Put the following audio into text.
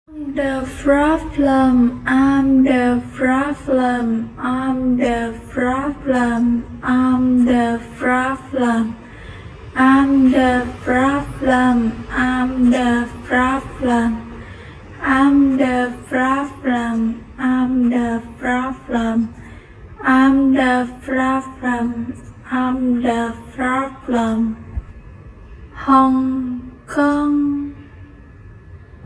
The problem, I'm the problem, I'm the problem, I'm the problem, I'm the problem, I'm the problem, I'm the problem, I'm the problem, I'm the problem, I'm the problem. Hong Kong.